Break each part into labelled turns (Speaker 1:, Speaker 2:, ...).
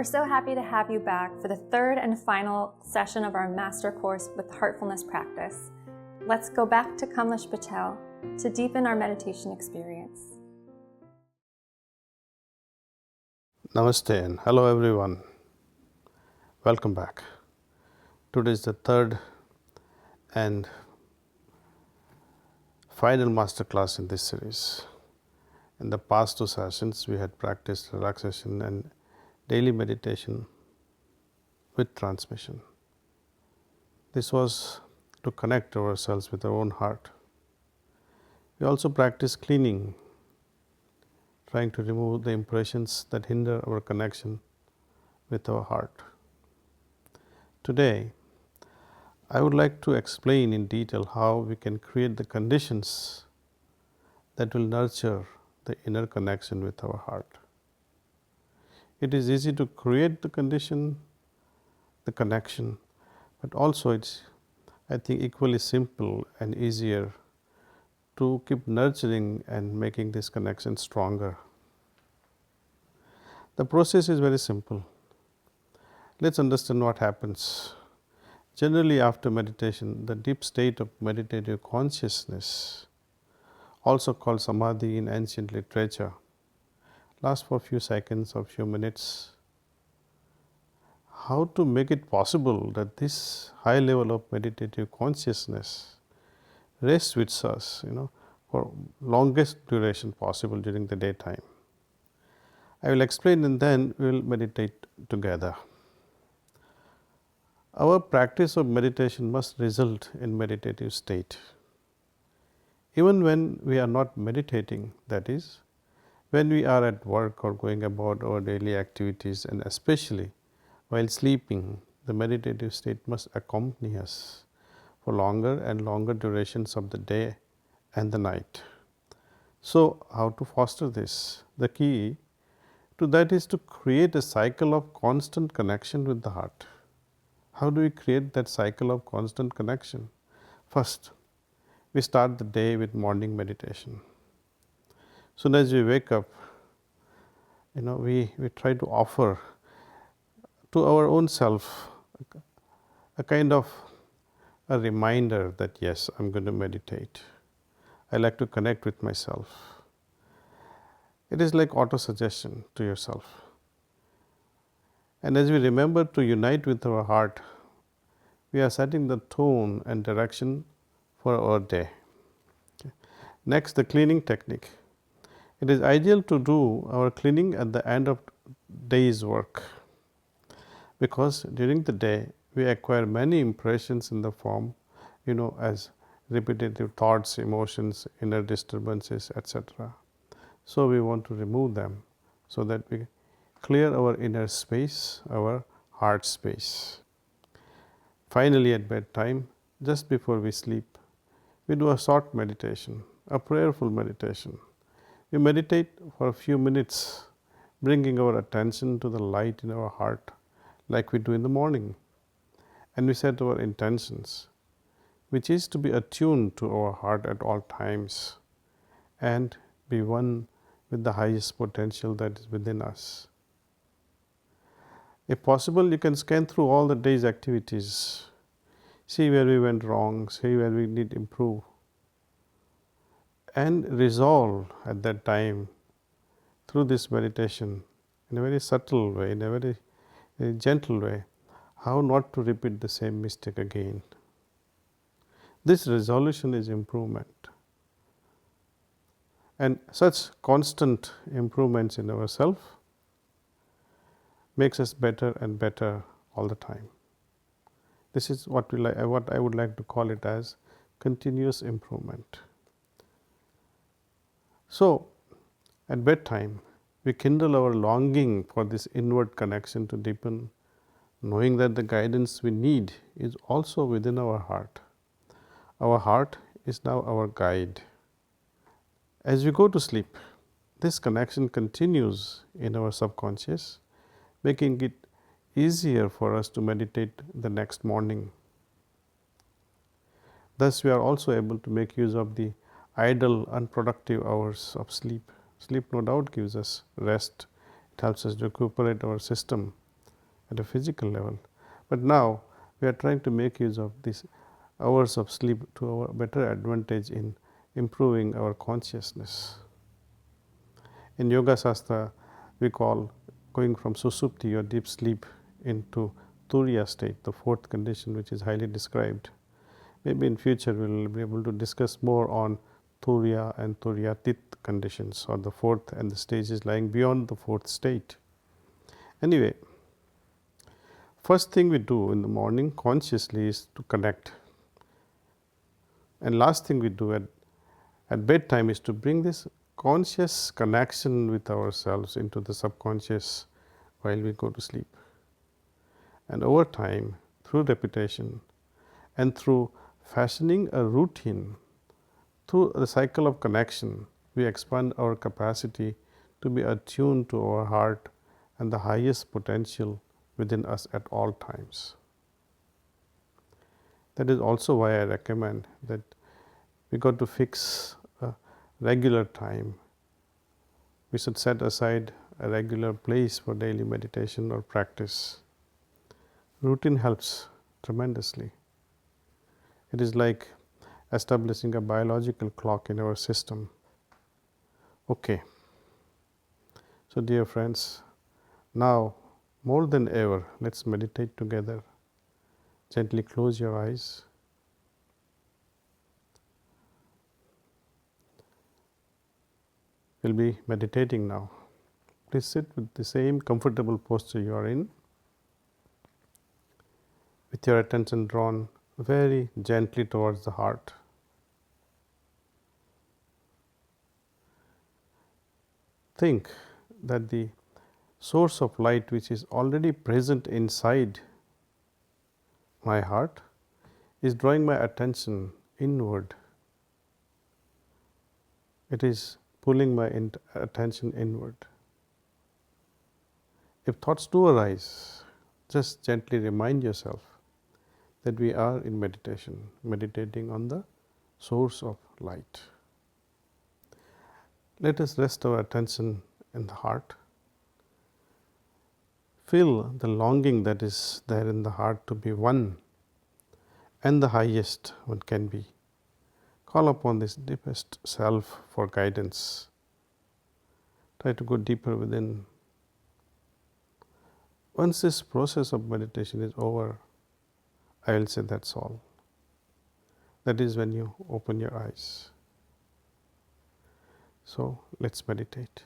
Speaker 1: We're so happy to have you back for the third and final session of our master course with Heartfulness practice. Let's go back to Kamlesh Patel to deepen our meditation experience.
Speaker 2: Namaste and hello everyone. Welcome back. Today is the third and final master class in this series. In the past two sessions, we had practiced relaxation and daily meditation with transmission. This was to connect ourselves with our own heart. We also practiced cleaning, trying to remove the impressions that hinder our connection with our heart. Today, I would like to explain in detail how we can create the conditions that will nurture the inner connection with our heart. It is easy to create the connection, but also it's, I think, equally simple and easier to keep nurturing and making this connection stronger. The process is very simple. Let's understand what happens. Generally, after meditation, the deep state of meditative consciousness, also called samadhi in ancient literature, lasts for a few seconds or few minutes. How to make it possible that this high level of meditative consciousness rests with us, for longest duration possible during the daytime? I will explain and then we will meditate together. Our practice of meditation must result in meditative state. Even when we are not meditating, that is, when we are at work or going about our daily activities, and especially while sleeping, the meditative state must accompany us for longer and longer durations of the day and the night. So, how to foster this? The key to that is to create a cycle of constant connection with the heart. How do we create that cycle of constant connection? First, we start the day with morning meditation. Soon as we wake up, we try to offer to our own self a kind of a reminder that yes, I'm going to meditate. I like to connect with myself. It is like auto-suggestion to yourself. And as we remember to unite with our heart, we are setting the tone and direction for our day. Next, the cleaning technique. It is ideal to do our cleaning at the end of day's work, because during the day we acquire many impressions in the form, as repetitive thoughts, emotions, inner disturbances, etc. So we want to remove them so that we clear our inner space, our heart space. Finally, at bedtime, just before we sleep, we do a short meditation, a prayerful meditation. We meditate for a few minutes, bringing our attention to the light in our heart, like we do in the morning. And we set our intentions, which is to be attuned to our heart at all times and be one with the highest potential that is within us. If possible, you can scan through all the day's activities, see where we went wrong, see where we need to improve, and resolve at that time through this meditation in a very subtle way, in a very gentle way, how not to repeat the same mistake again. This resolution is improvement. And such constant improvements in ourselves makes us better and better all the time. This is what I would like to call it as continuous improvement. So, at bedtime, we kindle our longing for this inward connection to deepen, knowing that the guidance we need is also within our heart. Our heart is now our guide. As we go to sleep, this connection continues in our subconscious, making it easier for us to meditate the next morning. Thus, we are also able to make use of the idle, unproductive hours of sleep. Sleep no doubt gives us rest. It helps us recuperate our system at a physical level. But now we are trying to make use of these hours of sleep to our better advantage in improving our consciousness. In Yoga Shastra, we call going from susupti or deep sleep into turiya state, the fourth condition, which is highly described. Maybe in future we will be able to discuss more on turiya and turiyatit conditions, or the fourth and the stages lying beyond the fourth state. Anyway, first thing we do in the morning consciously is to connect, and last thing we do at bedtime is to bring this conscious connection with ourselves into the subconscious while we go to sleep. And over time, through repetition and through fashioning a routine, through the cycle of connection, we expand our capacity to be attuned to our heart and the highest potential within us at all times. That is also why I recommend that we got to fix a regular time. We should set aside a regular place for daily meditation or practice. Routine helps tremendously. It is like establishing a biological clock in our system. Okay. So dear friends, now more than ever, let's meditate together. Gently close your eyes. We'll be meditating now. Please sit with the same comfortable posture you are in, with your attention drawn very gently towards the heart. Think that the source of light which is already present inside my heart is drawing my attention inward. It is pulling my attention inward. If thoughts do arise, just gently remind yourself that we are in meditation, meditating on the source of light. Let us rest our attention in the heart. Feel the longing that is there in the heart to be one and the highest one can be. Call upon this deepest self for guidance. Try to go deeper within. Once this process of meditation is over, I will say that's all. That is when you open your eyes. So let's meditate.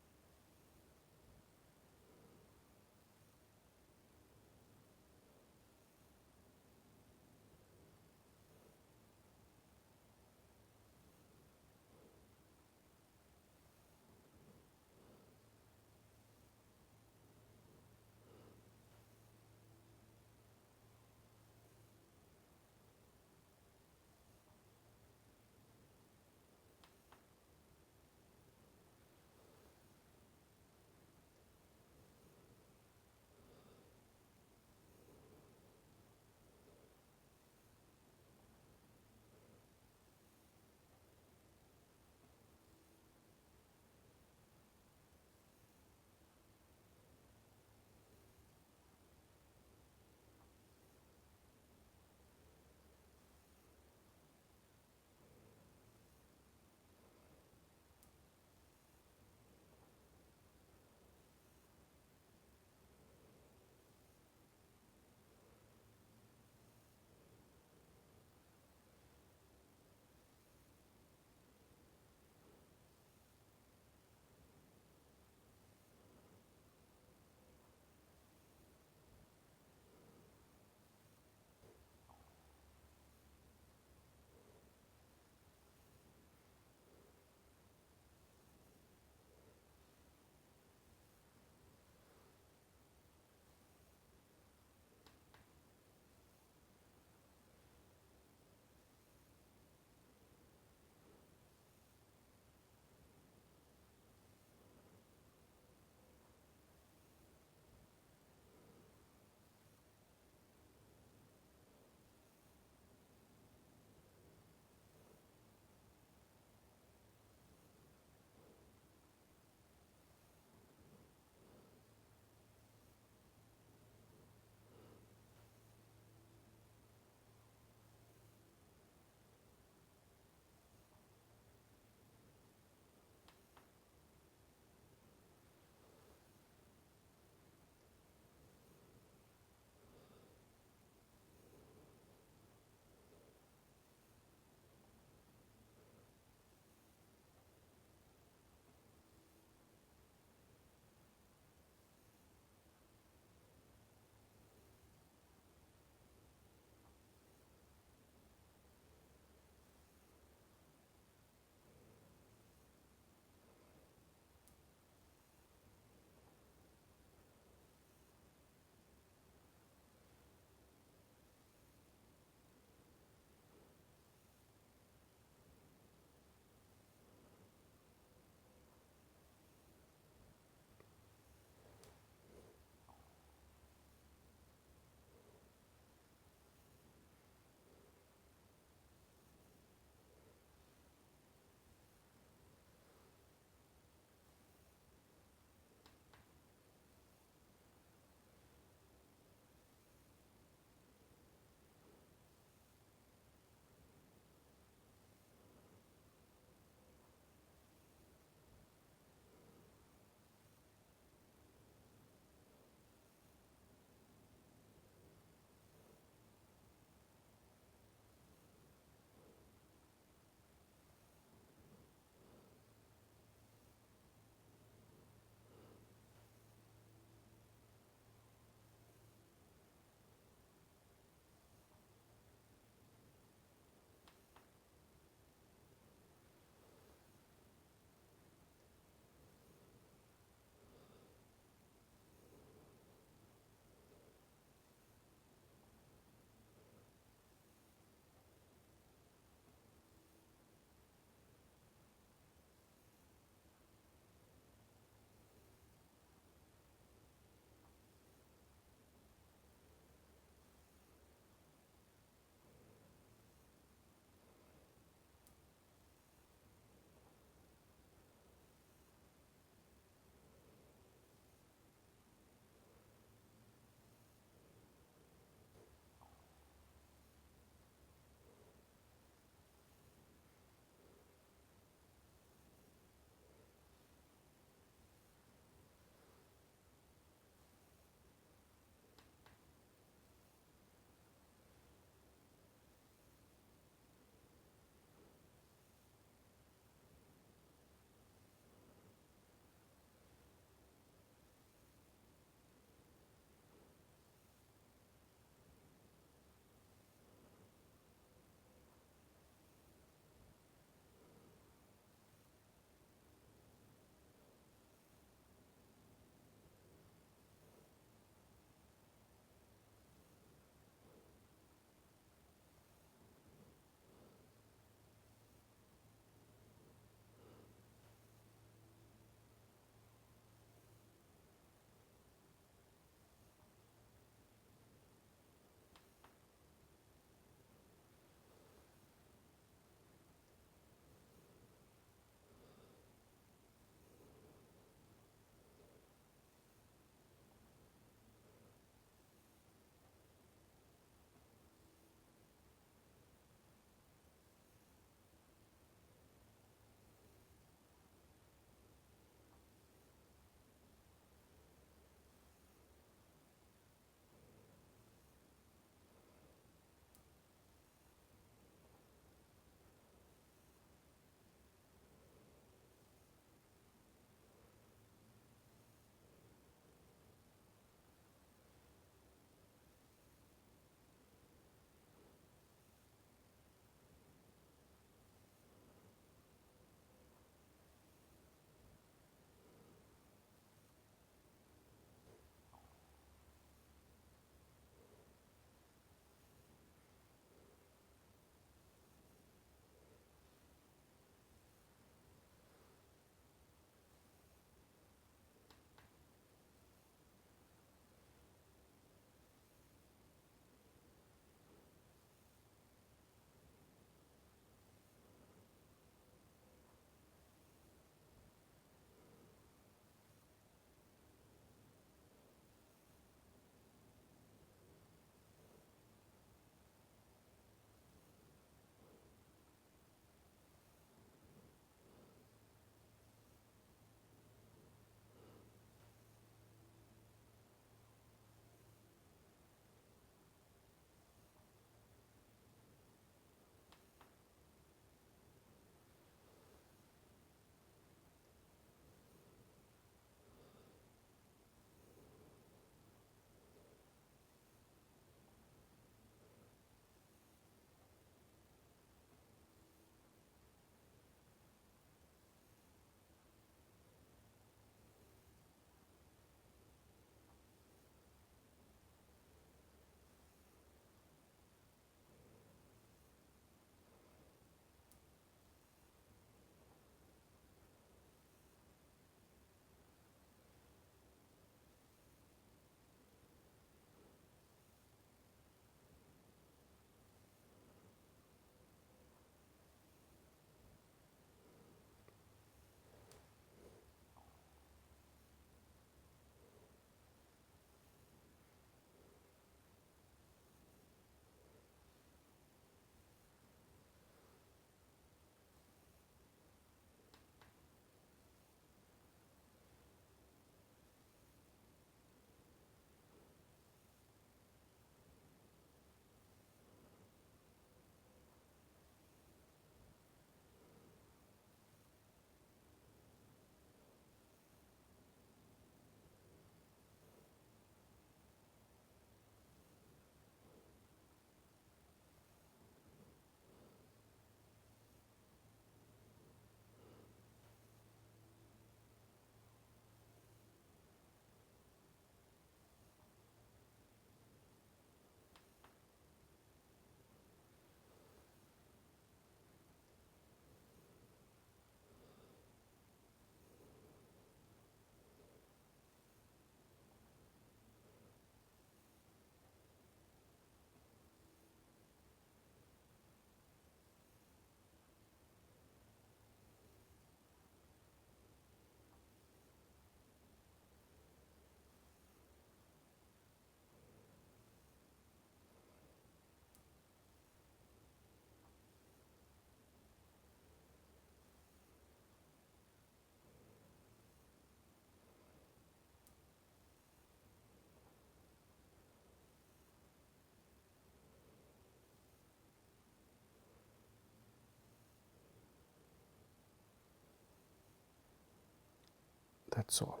Speaker 2: That's all.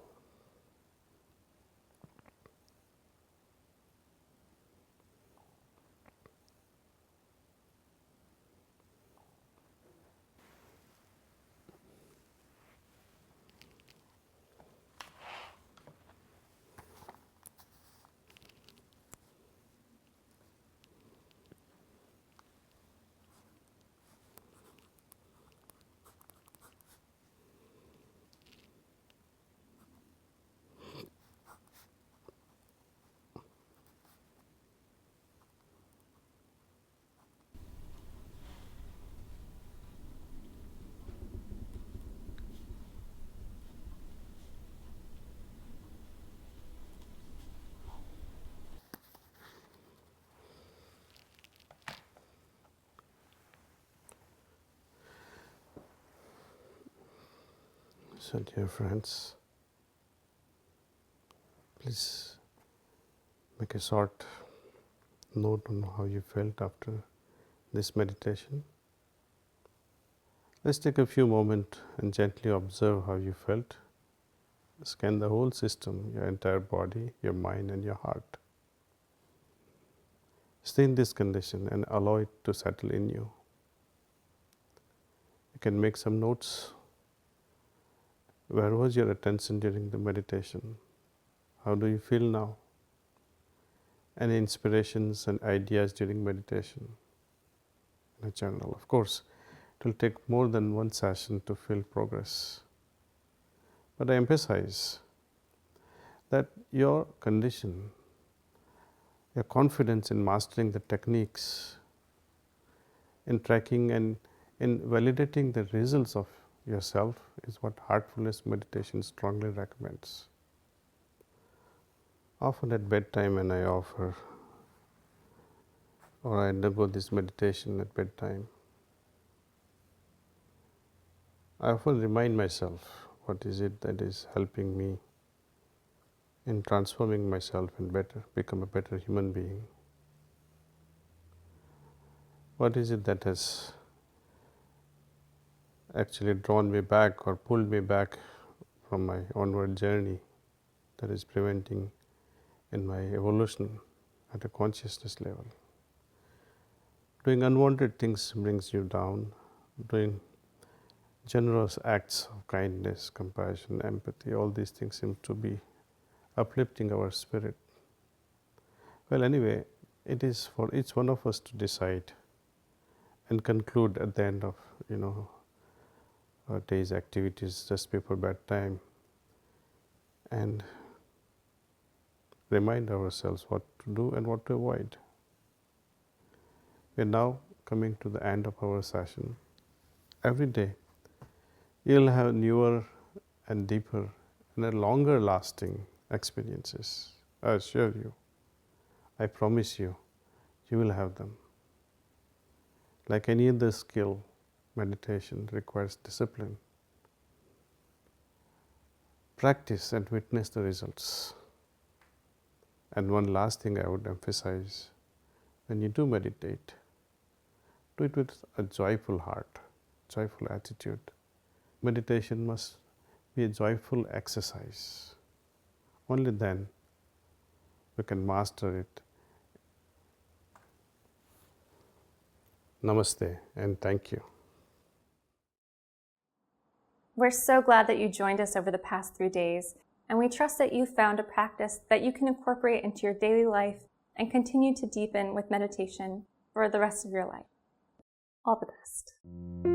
Speaker 2: So, dear friends, please make a short note on how you felt after this meditation. Let's take a few moments and gently observe how you felt. Scan the whole system, your entire body, your mind and your heart. Stay in this condition and allow it to settle in you. You can make some notes. Where was your attention during the meditation? How do you feel now? Any inspirations and ideas during meditation? In a journal. Of course, it will take more than one session to feel progress. But I emphasize that your condition, your confidence in mastering the techniques, in tracking and in validating the results of yourself is what Heartfulness meditation strongly recommends. Often at bedtime when I offer or I undergo this meditation at bedtime, I often remind myself what is it that is helping me in transforming myself and become a better human being. What is it that has actually drawn me back or pulled me back from my onward journey that is preventing in my evolution at a consciousness level. Doing unwanted things brings you down. Doing generous acts of kindness, compassion, empathy, all these things seem to be uplifting our spirit. Well, anyway, it is for each one of us to decide and conclude at the end of our day's activities just before bedtime and remind ourselves what to do and what to avoid. We are now coming to the end of our session. Every day you will have newer and deeper and longer lasting experiences. I assure you, I promise you, you will have them. Like any other skill, meditation requires discipline. Practice and witness the results. And one last thing I would emphasize, when you do meditate, do it with a joyful heart, joyful attitude. Meditation must be a joyful exercise. Only then we can master it. Namaste and thank you.
Speaker 1: We're so glad that you joined us over the past 3 days, and we trust that you found a practice that you can incorporate into your daily life and continue to deepen with meditation for the rest of your life. All the best.